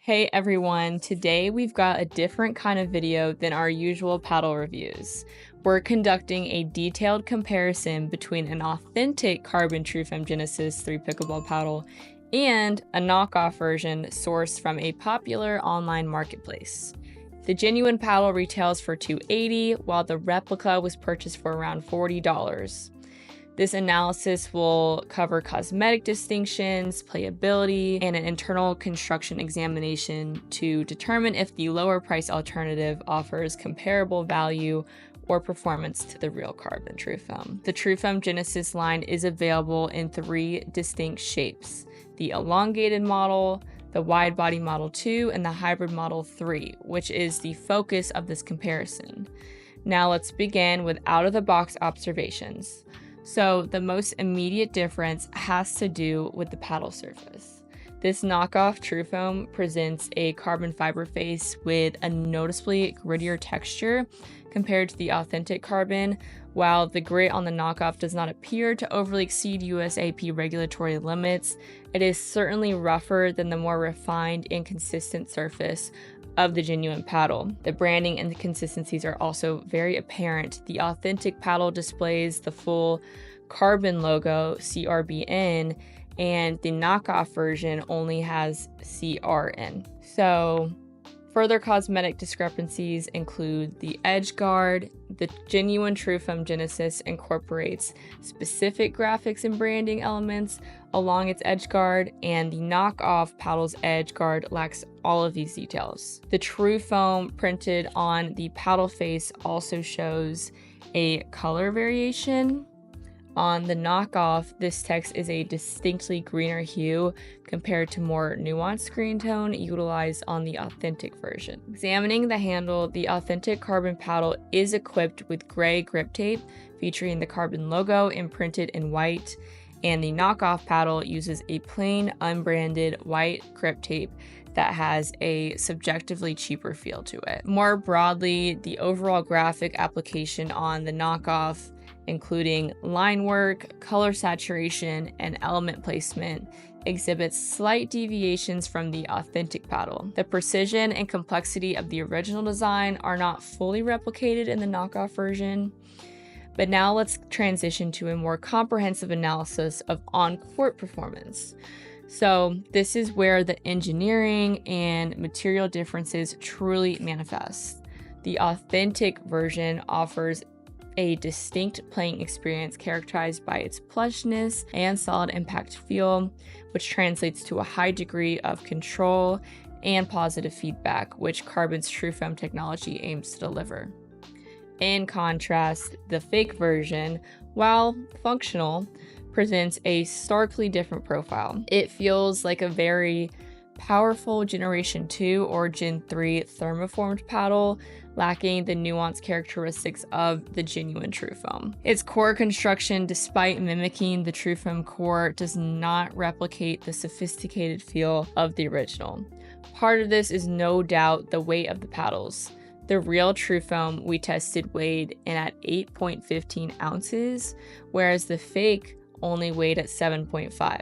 Hey everyone, today we've got a different kind of video than our usual paddle reviews. We're conducting a detailed comparison between an authentic CRBN TruFoam Genesis 3 pickleball paddle and a knockoff version sourced from a popular online marketplace. The genuine paddle retails for $280, while the replica was purchased for around $40. This analysis will cover cosmetic distinctions, playability, and an internal construction examination to determine if the lower price alternative offers comparable value or performance to the real CRBN TruFoam. The TruFoam Genesis line is available in 3 distinct shapes: the elongated model, the wide body Model 2, and the hybrid Model 3, which is the focus of this comparison. Now let's begin with out-of-the-box observations. So the most immediate difference has to do with the paddle surface. This knockoff TruFoam presents a carbon fiber face with a noticeably grittier texture compared to the authentic CRBN. While the grit on the knockoff does not appear to overly exceed USAP regulatory limits, it is certainly rougher than the more refined and consistent surface of the genuine paddle. The branding and the consistencies are also very apparent. The authentic paddle displays the full CRBN logo, CRBN, and the knockoff version only has CRN. So further cosmetic discrepancies include the edge guard. The genuine TruFoam Genesis incorporates specific graphics and branding elements along its edge guard, and the knockoff paddle's edge guard lacks all of these details. The TruFoam printed on the paddle face also shows a color variation. On the knockoff, this text is a distinctly greener hue compared to more nuanced green tone utilized on the authentic version. Examining the handle, the authentic CRBN paddle is equipped with gray grip tape featuring the CRBN logo imprinted in white, and the knockoff paddle uses a plain unbranded white grip tape that has a subjectively cheaper feel to it. More broadly, the overall graphic application on the knockoff, including line work, color saturation, and element placement, exhibits slight deviations from the authentic paddle. The precision and complexity of the original design are not fully replicated in the knockoff version. But now let's transition to a more comprehensive analysis of on-court performance. So this is where the engineering and material differences truly manifest. The authentic version offers a distinct playing experience characterized by its plushness and solid impact feel, which translates to a high degree of control and positive feedback, which CRBN's TruFoam technology aims to deliver. In contrast, the fake version, while functional, presents a starkly different profile. It feels like a very powerful Generation 2 or Gen 3 thermoformed paddle, lacking the nuanced characteristics of the genuine TruFoam. Its core construction, despite mimicking the TruFoam core, does not replicate the sophisticated feel of the original. Part of this is no doubt the weight of the paddles. The real TruFoam we tested weighed in at 8.15 ounces, whereas the fake only weighed at 7.5.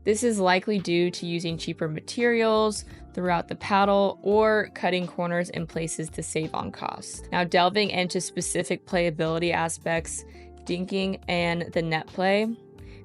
This is likely due to using cheaper materials throughout the paddle or cutting corners in places to save on cost. Now, delving into specific playability aspects, dinking and the net play,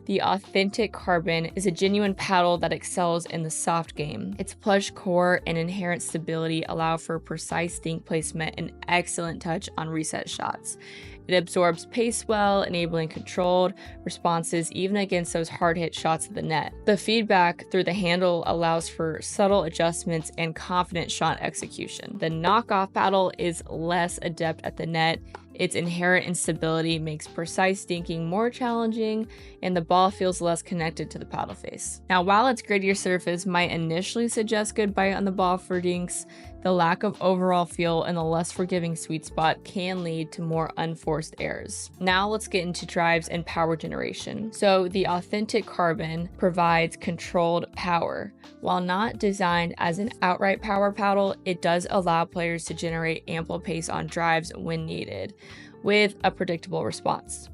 the authentic CRBN is a genuine paddle that excels in the soft game. Its plush core and inherent stability allow for precise dink placement and excellent touch on reset shots. It absorbs pace well, enabling controlled responses even against those hard-hit shots at the net. The feedback through the handle allows for subtle adjustments and confident shot execution. The knockoff paddle is less adept at the net. Its inherent instability makes precise dinking more challenging, and the ball feels less connected to the paddle face. Now, while its grittier surface might initially suggest good bite on the ball for dinks, the lack of overall feel and the less forgiving sweet spot can lead to more unforced errors. Now let's get into drives and power generation. So the authentic CRBN provides controlled power. While not designed as an outright power paddle, it does allow players to generate ample pace on drives when needed, with a predictable response.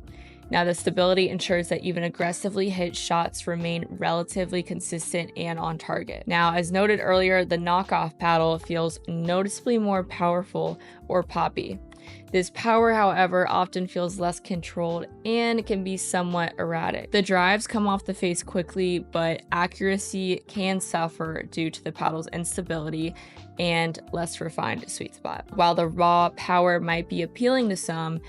Now, the stability ensures that even aggressively hit shots remain relatively consistent and on target. Now, as noted earlier, the knockoff paddle feels noticeably more powerful or poppy. This power, however, often feels less controlled and can be somewhat erratic. The drives come off the face quickly, but accuracy can suffer due to the paddle's instability and less refined sweet spot. While the raw power might be appealing to some,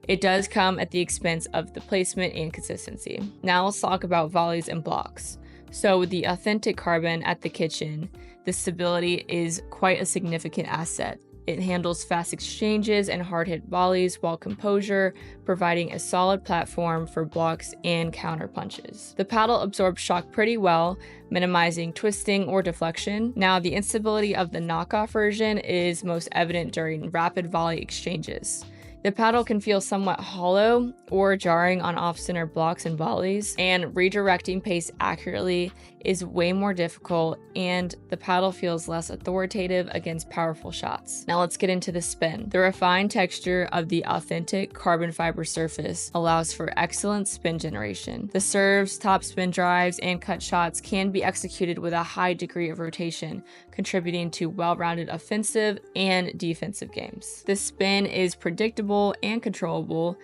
it does come at the expense of the placement and consistency. Now let's talk about volleys and blocks. So with the authentic carbon at the kitchen, the stability is quite a significant asset. It handles fast exchanges and hard-hit volleys, while composure providing a solid platform for blocks and counter punches. The paddle absorbs shock pretty well, minimizing twisting or deflection. Now, the instability of the knockoff version is most evident during rapid volley exchanges. The paddle can feel somewhat hollow or jarring on off-center blocks and volleys, and redirecting pace accurately is way more difficult, and the paddle feels less authoritative against powerful shots. Now let's get into the spin. The refined texture of the authentic carbon fiber surface allows for excellent spin generation. The serves, topspin drives, and cut shots can be executed with a high degree of rotation, contributing to well-rounded offensive and defensive games. The spin is predictable and controllable.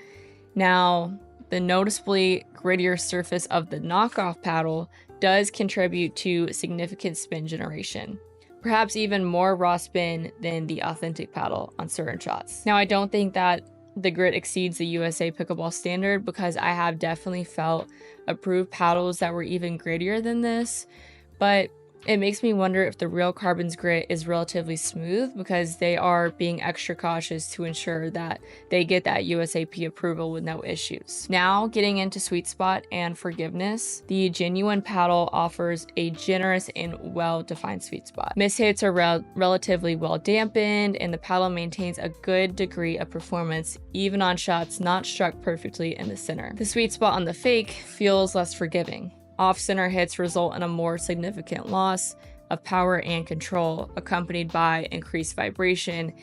Now, the noticeably grittier surface of the knockoff paddle does contribute to significant spin generation, perhaps even more raw spin than the authentic paddle on certain shots. Now, I don't think that the grit exceeds the USA pickleball standard, because I have definitely felt approved paddles that were even grittier than this, but it makes me wonder if the real carbon's grit is relatively smooth, because they are being extra cautious to ensure that they get that USAP approval with no issues. Now, getting into sweet spot and forgiveness, the genuine paddle offers a generous and well-defined sweet spot. Mishits are relatively well dampened, and the paddle maintains a good degree of performance even on shots not struck perfectly in the center. The sweet spot on the fake feels less forgiving. Off-center hits result in a more significant loss of power and control, accompanied by increased vibration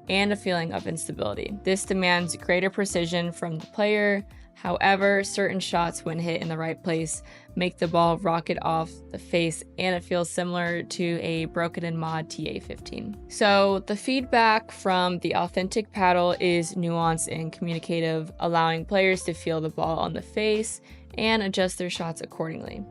and a feeling of instability. This demands greater precision from the player. However, certain shots, when hit in the right place, make the ball rocket off the face, and it feels similar to a broken in mod TA15. So the feedback from the authentic paddle is nuanced and communicative, allowing players to feel the ball on the face and adjust their shots accordingly.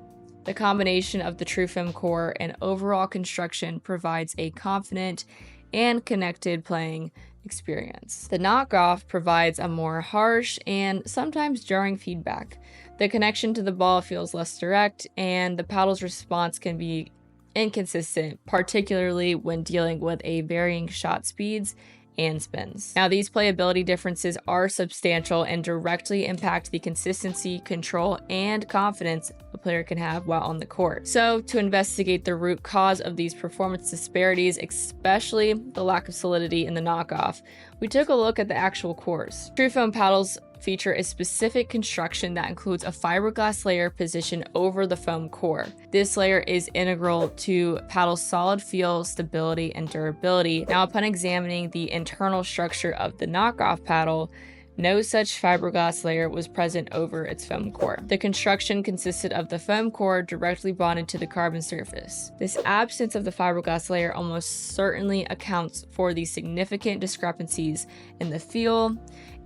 The combination of the TruFoam core and overall construction provides a confident and connected playing experience. The knockoff provides a more harsh and sometimes jarring feedback. The connection to the ball feels less direct, and the paddle's response can be inconsistent, particularly when dealing with varying shot speeds and spins. Now, these playability differences are substantial and directly impact the consistency, control, and confidence a player can have while on the court. So, to investigate the root cause of these performance disparities, especially the lack of solidity in the knockoff, we took a look at the actual cores. TruFoam paddles feature a specific construction that includes a fiberglass layer positioned over the foam core. This layer is integral to paddle's solid feel, stability, and durability. Now, upon examining the internal structure of the knockoff paddle, no such fiberglass layer was present over its foam core. The construction consisted of the foam core directly bonded to the carbon surface. This absence of the fiberglass layer almost certainly accounts for the significant discrepancies in the feel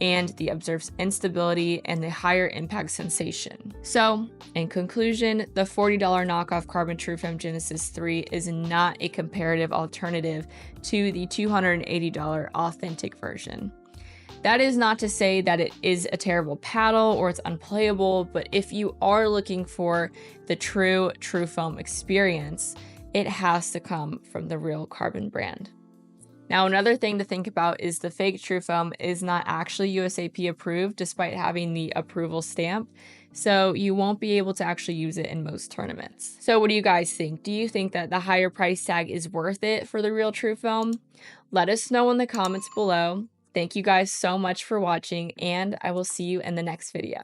and the observed instability and the higher impact sensation. So, in conclusion, the $40 knockoff Carbon TruFoam Genesis 3 is not a comparative alternative to the $280 authentic version. That is not to say that it is a terrible paddle or it's unplayable, but if you are looking for the true TruFoam experience, it has to come from the real Carbon brand. Now, another thing to think about is the fake TruFoam is not actually USAP approved despite having the approval stamp, so you won't be able to actually use it in most tournaments. So what do you guys think? Do you think that the higher price tag is worth it for the real TruFoam? Let us know in the comments below. Thank you guys so much for watching, and I will see you in the next video.